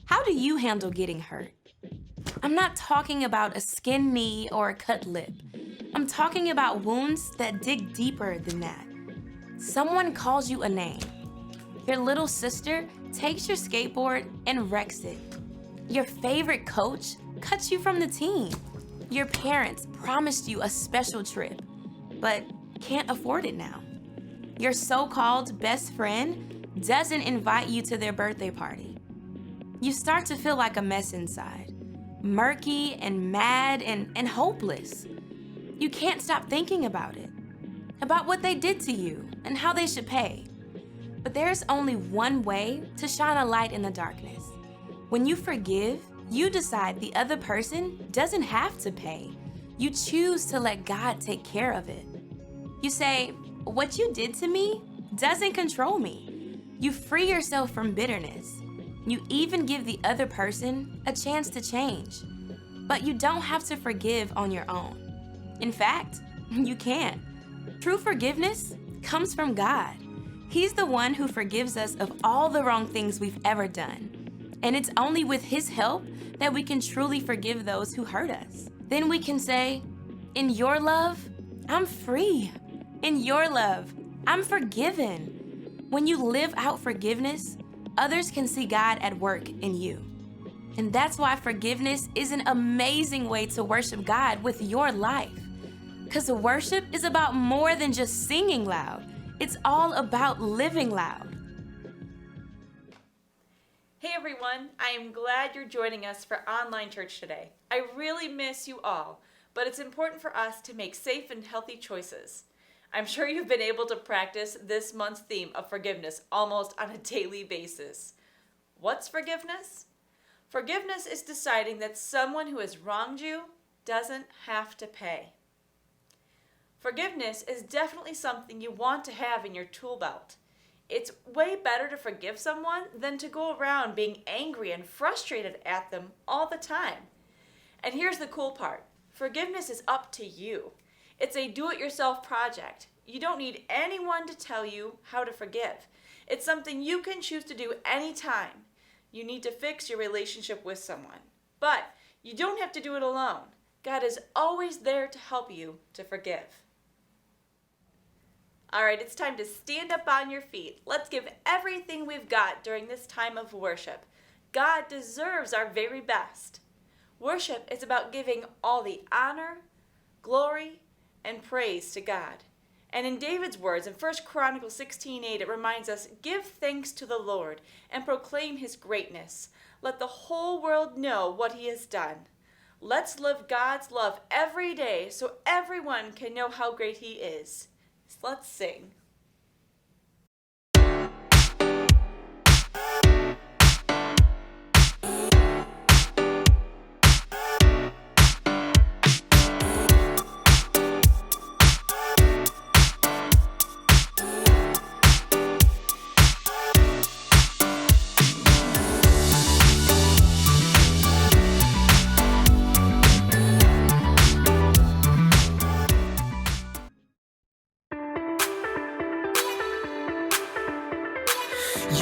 How do you handle getting hurt? I'm not talking about a skinned knee or a cut lip. I'm talking about wounds that dig deeper than that. Someone calls you a name. Your little sister takes your skateboard and wrecks it. Your favorite coach cuts you from the team. Your parents promised you a special trip, but can't afford it now. Your so-called best friend doesn't invite you to their birthday party. You start to feel like a mess inside, murky and mad and hopeless. You can't stop thinking about it, about what they did to you and how they should pay. But there's only one way to shine a light in the darkness. When you forgive, you decide the other person doesn't have to pay. You choose to let God take care of it. You say, what you did to me doesn't control me. You free yourself from bitterness. You even give the other person a chance to change. But you don't have to forgive on your own. In fact, you can't. True forgiveness comes from God. He's the one who forgives us of all the wrong things we've ever done. And it's only with His help that we can truly forgive those who hurt us. Then we can say, in your love, I'm free. In your love, I'm forgiven. When you live out forgiveness, others can see God at work in you. And that's why forgiveness is an amazing way to worship God with your life. Because worship is about more than just singing loud. It's all about living loud. Hey everyone, I am glad you're joining us for online church today. I really miss you all, but it's important for us to make safe and healthy choices. I'm sure you've been able to practice this month's theme of forgiveness almost on a daily basis. What's forgiveness? Forgiveness is deciding that someone who has wronged you doesn't have to pay. Forgiveness is definitely something you want to have in your tool belt. It's way better to forgive someone than to go around being angry and frustrated at them all the time. And here's the cool part. Forgiveness is up to you. It's a do-it-yourself project. You don't need anyone to tell you how to forgive. It's something you can choose to do anytime you need to fix your relationship with someone. But you don't have to do it alone. God is always there to help you to forgive. All right, it's time to stand up on your feet. Let's give everything we've got during this time of worship. God deserves our very best. Worship is about giving all the honor, glory, and praise to God. And in David's words in 1 Chronicles 16:8, it reminds us, give thanks to the Lord and proclaim His greatness. Let the whole world know what He has done. Let's live God's love every day so everyone can know how great He is. Let's sing.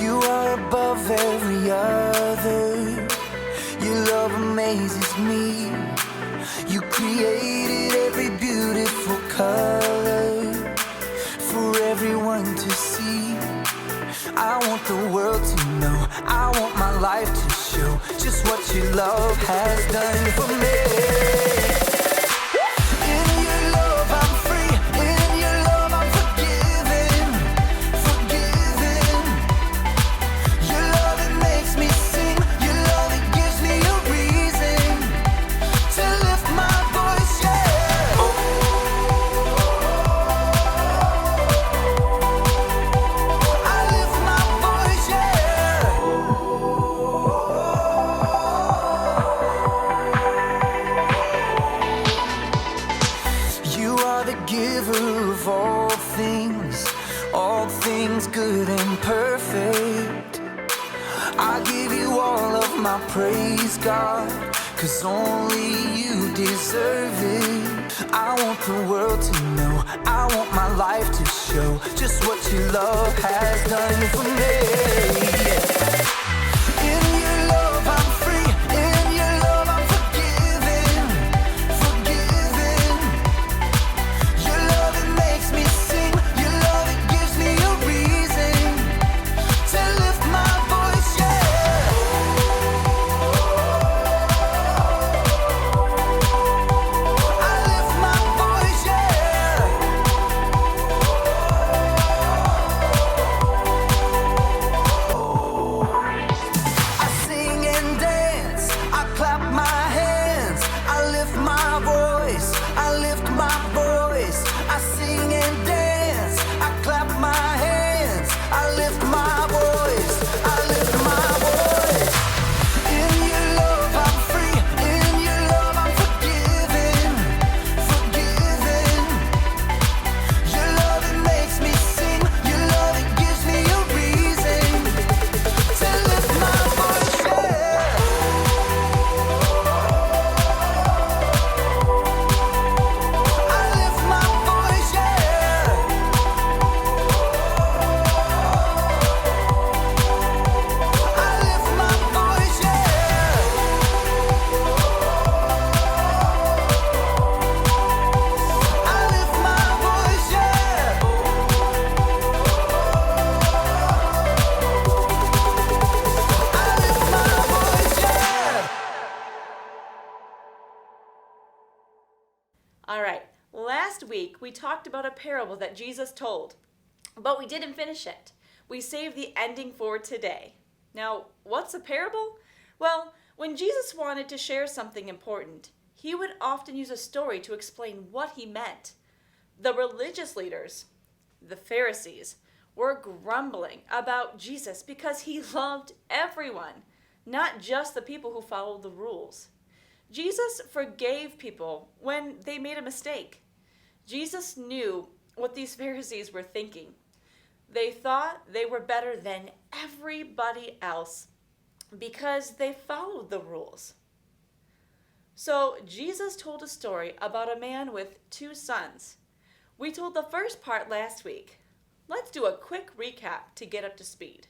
You are above every other. Your love amazes me. You created every beautiful color for everyone to see. I want the world to know, I want my life to show just what your love has done for me. Good and perfect. I give you all of my praise, God, 'cause only you deserve it. I want the world to know, I want my life to show just what your love has done for me. In your love, I'm Last week, we talked about a parable that Jesus told, but we didn't finish it. We saved the ending for today. Now, what's a parable? Well, when Jesus wanted to share something important, he would often use a story to explain what he meant. The religious leaders, the Pharisees, were grumbling about Jesus because he loved everyone, not just the people who followed the rules. Jesus forgave people when they made a mistake. Jesus knew what these Pharisees were thinking. They thought they were better than everybody else because they followed the rules. So Jesus told a story about a man with 2 sons. We told the first part last week. Let's do a quick recap to get up to speed.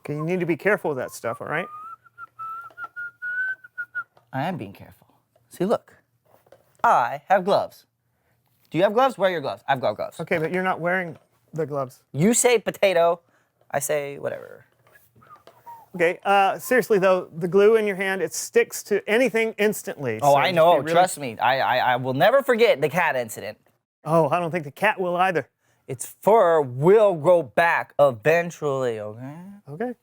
Okay, you need to be careful with that stuff, all right? I am being careful. See, look. I have gloves. Do you have gloves? Wear your gloves. I've got gloves. Okay, but you're not wearing the gloves. You say potato, I say whatever. Okay, seriously though, the glue in your hand, it sticks to anything instantly. Oh, so I just know. be really- Trust me. I will never forget the cat incident. Oh, I don't think the cat will either. Its fur will grow back eventually, okay? Okay.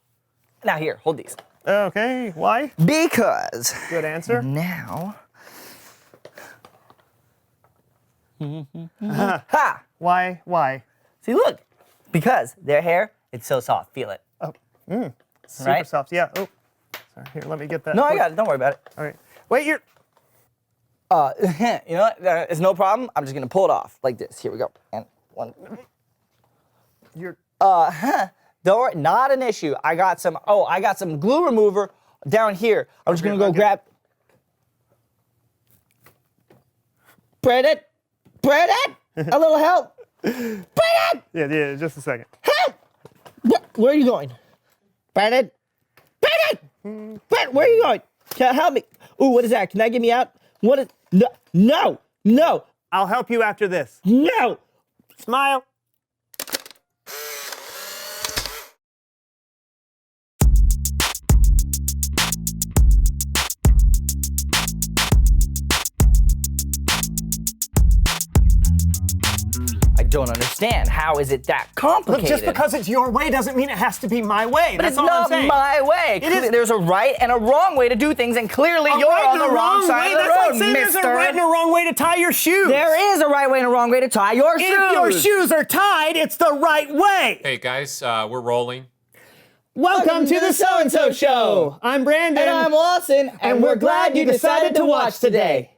Now here, hold these. Okay, why? Because Good answer. now... Ha! Why? See, look. Because their hair, it's so soft. Feel it. Super Right? soft, yeah. Oh, sorry, here, let me get that. No, I got it. Don't worry about it. All right. Wait, you're... You know what? It's no problem. I'm just going to pull it off like this. Here we go. And one... You're... Don't worry, not an issue. I got some glue remover down here. I'm just gonna go grab. Brandon, a little help. Brandon, Yeah, just a second. help. Where are you going? Brandon, where are you going? Can you help me? Ooh, what is that? Can that get me out? What is? No. I'll help you after this. No. Smile. I don't understand. How is it that complicated? Look, just because it's your way doesn't mean it has to be my way. But That's it's all I'm not saying. my way. It is- There's a right and a wrong way to do things, and clearly you're right on and the a wrong side way. of the That's road, like saying mister. there's a right and a wrong way to tie your shoes. There is a right way and a wrong way to tie your shoes. If your shoes are tied, it's the right way. Hey guys, we're rolling. Welcome to the So-and-So Show. I'm Brandon. And I'm Lawson, and we're glad you decided to watch today.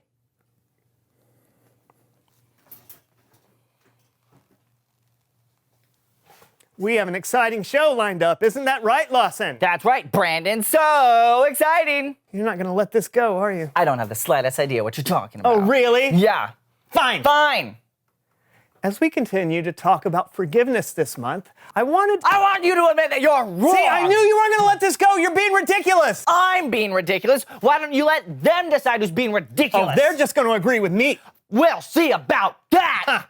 We have an exciting show lined up. Isn't that right, Lawson? That's right, Brandon. So exciting. You're not going to let this go, are you? I don't have the slightest idea what you're talking about. Oh, really? Yeah. Fine. Fine. As we continue to talk about forgiveness this month, I I want you to admit that you're wrong. See, I knew you weren't going to let this go. You're being ridiculous. I'm being ridiculous. Why don't you let them decide who's being ridiculous? Oh, they're just going to agree with me. We'll see about that. Huh.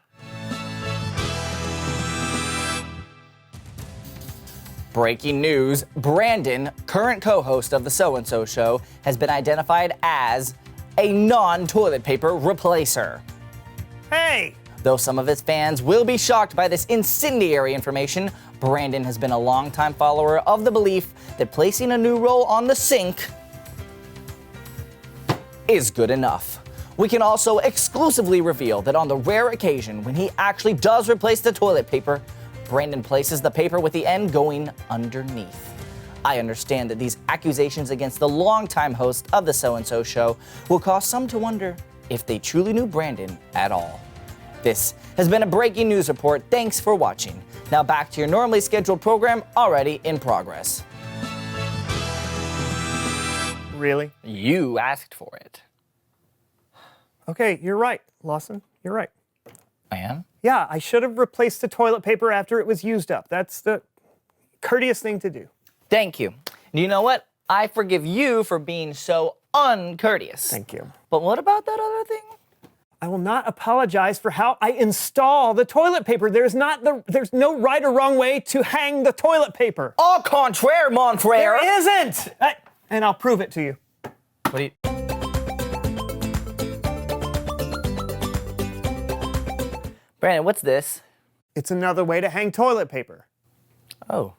Breaking news, Brandon, current co-host of the So-and-So Show, has been identified as a non-toilet paper replacer. Hey. Though some of his fans will be shocked by this incendiary information, Brandon has been a longtime follower of the belief that placing a new roll on the sink is good enough. We can also exclusively reveal that on the rare occasion when he actually does replace the toilet paper, Brandon places the paper with the end going underneath. I understand that these accusations against the longtime host of the So-and-So Show will cause some to wonder if they truly knew Brandon at all. This has been a breaking news report. Thanks for watching. Now back to your normally scheduled program already in progress. Really? You asked for it. Okay, you're right, Lawson. You're right. I am? Yeah, I should have replaced the toilet paper after it was used up. That's the courteous thing to do. Thank you. And you know what? I forgive you for being so uncourteous. Thank you. But what about that other thing? I will not apologize for how I install the toilet paper. There's no right or wrong way to hang the toilet paper. Au contraire, mon frère. There isn't! And I'll prove it to you. What do you... Brandon, what's this? It's another way to hang toilet paper. Oh.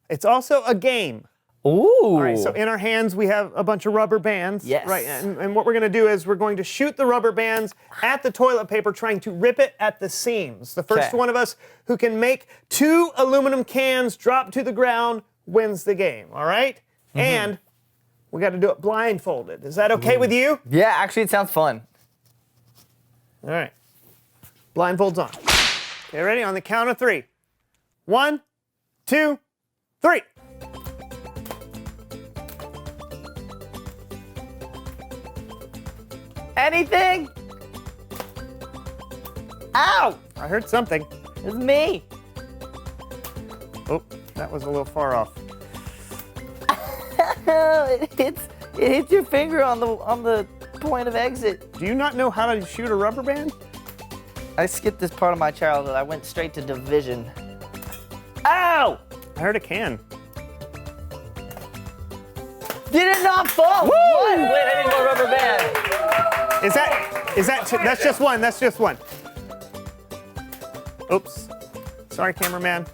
It's also a game. Ooh. All right, so in our hands we have a bunch of rubber bands. Yes. Right, and what we're gonna do is we're going to shoot the rubber bands at the toilet paper, trying to rip it at the seams. The first Okay. one of us who can make 2 aluminum cans drop to the ground wins the game, all right? Mm-hmm. And we gotta do it blindfolded. Is that okay with you? Yeah, actually it sounds fun. All right, blindfolds on. Okay, ready? On the count of 3. 1, 2, 3. Anything? Ow! I heard something. It's me. Oh, that was a little far off. It hits your finger on the point of exit. Do you not know how to shoot a rubber band? I skipped this part of my childhood. I went straight to division. Ow! I heard a can. Did it not fall? Woo! What? Wait, I need more rubber band. That's just one, that's just one. Oops. Sorry, cameraman.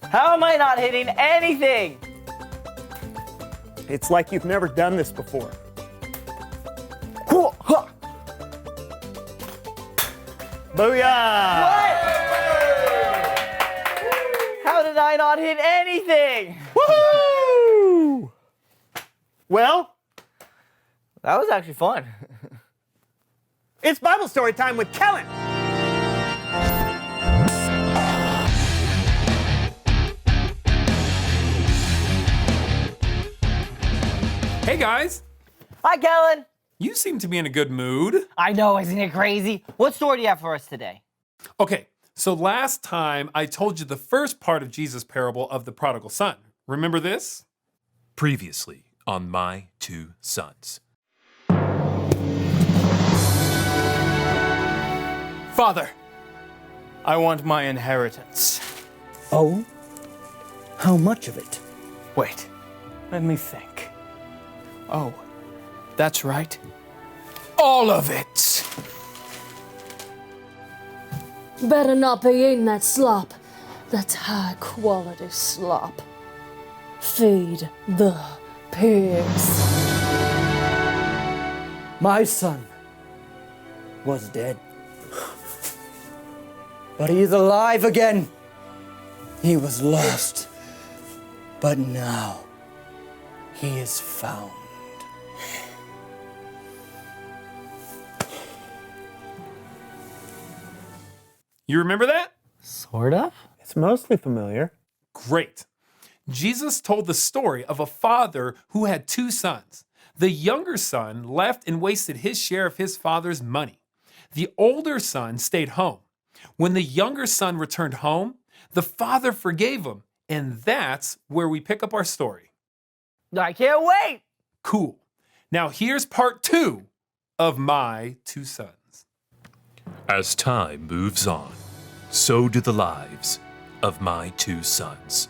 How am I not hitting anything? It's like you've never done this before. Booyah! What? How did I not hit anything? Woohoo! Well, That was actually fun. it's Bible story time with Kellen. Hey guys, Hi, Kellen. you seem to be in a good mood. I know, isn't it crazy? What story do you have for us today? Okay, so last time I told you the first part of Jesus' parable of the prodigal son. Remember this? Previously on My Two Sons. Father, I want my inheritance. Oh? How much of it? Wait, let me think. Oh, that's right. All of it! Better not be eating that slop. That's high quality slop. Feed the pigs. My son was dead. But he is alive again. He was lost. But now he is found. You remember that? Sort of. It's mostly familiar. Great. Jesus told the story of a father who had 2 sons. The younger son left and wasted his share of his father's money. The older son stayed home. When the younger son returned home, the father forgave him, and that's where we pick up our story. I can't wait. Cool. Now here's part 2 of My Two Sons. As time moves on, so do the lives of my 2 sons.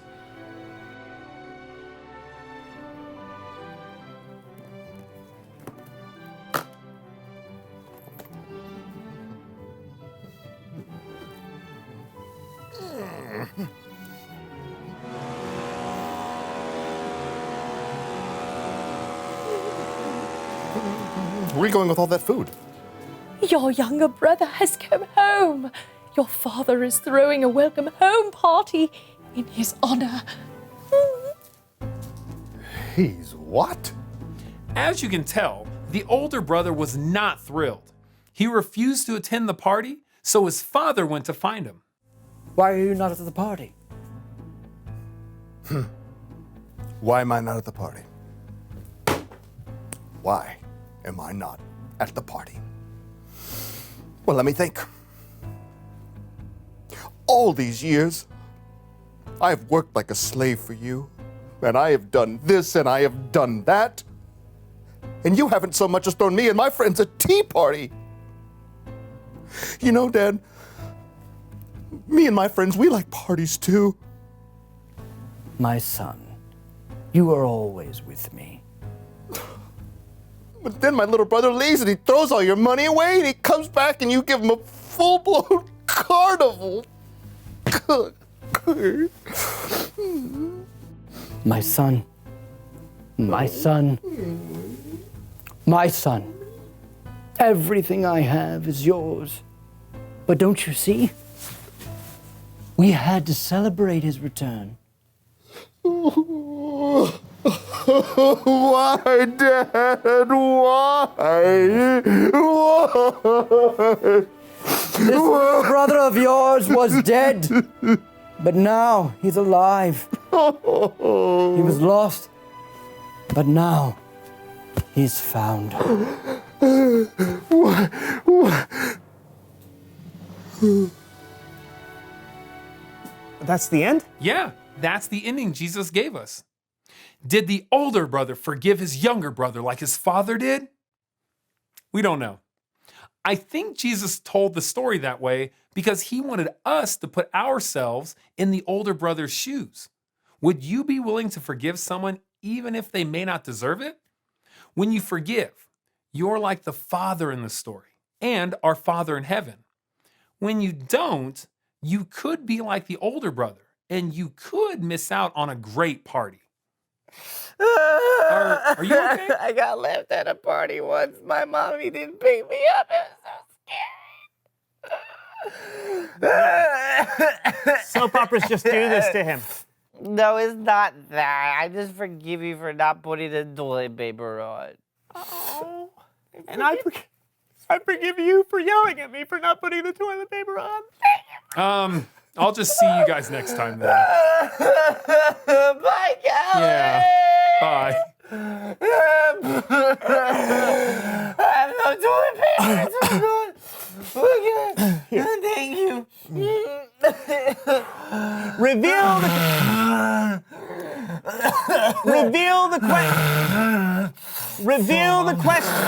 Where are you going with all that food? Your younger brother has come home. Your father is throwing a welcome home party in his honor. He's what? As you can tell, the older brother was not thrilled. He refused to attend the party, so his father went to find him. Why are you not at the party? Why am I not at the party? Why am I not at the party? Well, let me think. All these years, I have worked like a slave for you, and I have done this and I have done that. And you haven't so much as thrown me and my friends a tea party. You know, Dad, me and my friends, we like parties too. My son, you are always with me. But then my little brother leaves and he throws all your money away and he comes back and you give him a full-blown carnival. My son, my son, my son. Everything I have is yours. But don't you see? We had to celebrate his return. Why, Dad? Why? Why? This little brother of yours was dead, but now he's alive. He was lost, but now he's found. That's the end? Yeah, that's the ending Jesus gave us. Did the older brother forgive his younger brother like his father did? We don't know. I think Jesus told the story that way because he wanted us to put ourselves in the older brother's shoes. Would you be willing to forgive someone even if they may not deserve it? When you forgive, you're like the Father in the story and our Father in heaven. When you don't, you could be like the older brother and you could miss out on a great party. Are you okay? I got left at a party once. My mommy didn't pick me up. It was so scary. Soap operas just do this to him. No, it's not that. I just forgive you for not putting the toilet paper on. Oh. And I forgive you for yelling at me for not putting the toilet paper on. I'll just see you guys next time then. Bye, Calvin. Yeah. Bye. I have no toilet paper. It's so good. Look at it. Thank you. Reveal the question.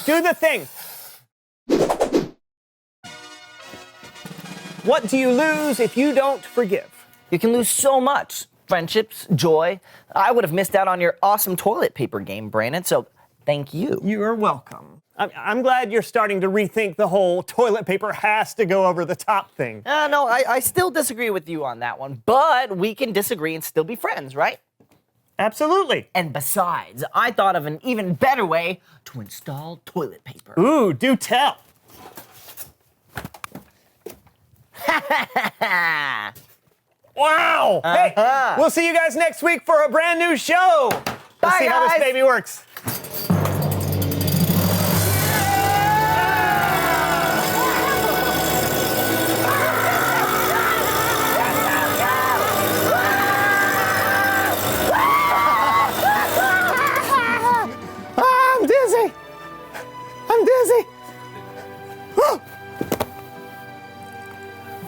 Do the thing. What do you lose if you don't forgive? You can lose so much. Friendships, joy. I would have missed out on your awesome toilet paper game, Brandon, so thank you. You're welcome. I'm glad you're starting to rethink the whole toilet paper has to go over the top thing. No, I still disagree with you on that one, but we can disagree and still be friends, right? Absolutely. And besides, I thought of an even better way to install toilet paper. Ooh, do tell. Wow! Hey, we'll see you guys next week for a brand new show. Let's see how this baby works. I'm dizzy. I'm dizzy.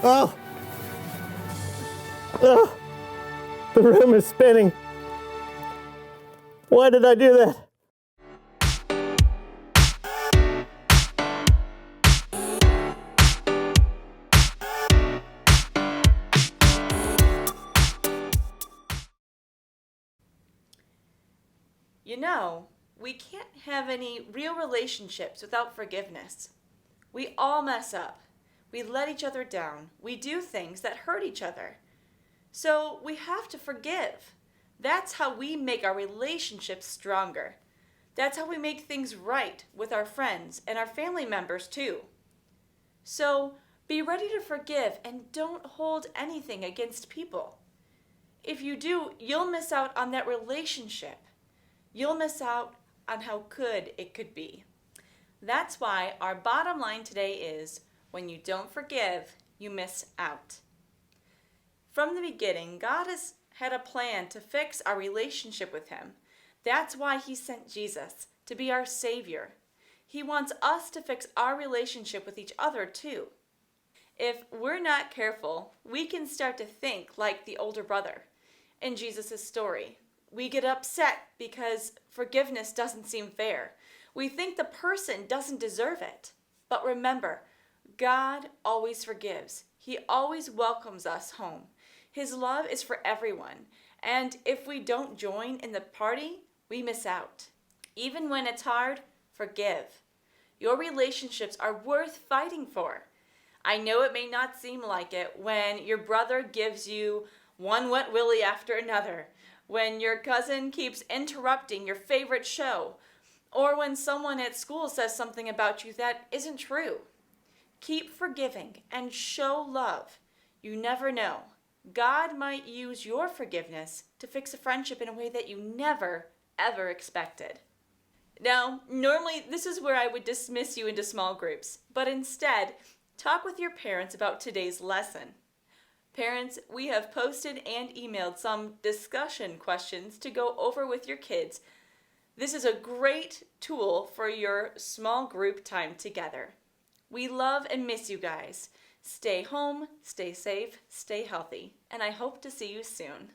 Oh. Oh, the room is spinning. Why did I do that? You know, we can't have any real relationships without forgiveness. We all mess up. We let each other down. We do things that hurt each other. So we have to forgive. That's how we make our relationships stronger. That's how we make things right with our friends and our family members too. So be ready to forgive and don't hold anything against people. If you do, you'll miss out on that relationship. You'll miss out on how good it could be. That's why our bottom line today is, when you don't forgive, you miss out. From the beginning, God has had a plan to fix our relationship with Him. That's why He sent Jesus to be our Savior. He wants us to fix our relationship with each other too. If we're not careful, we can start to think like the older brother in Jesus' story. We get upset because forgiveness doesn't seem fair. We think the person doesn't deserve it. But remember, God always forgives. He always welcomes us home. His love is for everyone. And if we don't join in the party, we miss out. Even when it's hard, forgive. Your relationships are worth fighting for. I know it may not seem like it when your brother gives you one wet willy after another, when your cousin keeps interrupting your favorite show, or when someone at school says something about you that isn't true. Keep forgiving and show love. You never know. God might use your forgiveness to fix a friendship in a way that you never, ever expected. Now, normally this is where I would dismiss you into small groups, but instead, talk with your parents about today's lesson. Parents, we have posted and emailed some discussion questions to go over with your kids. This is a great tool for your small group time together. We love and miss you guys. Stay home, stay safe, stay healthy, and I hope to see you soon.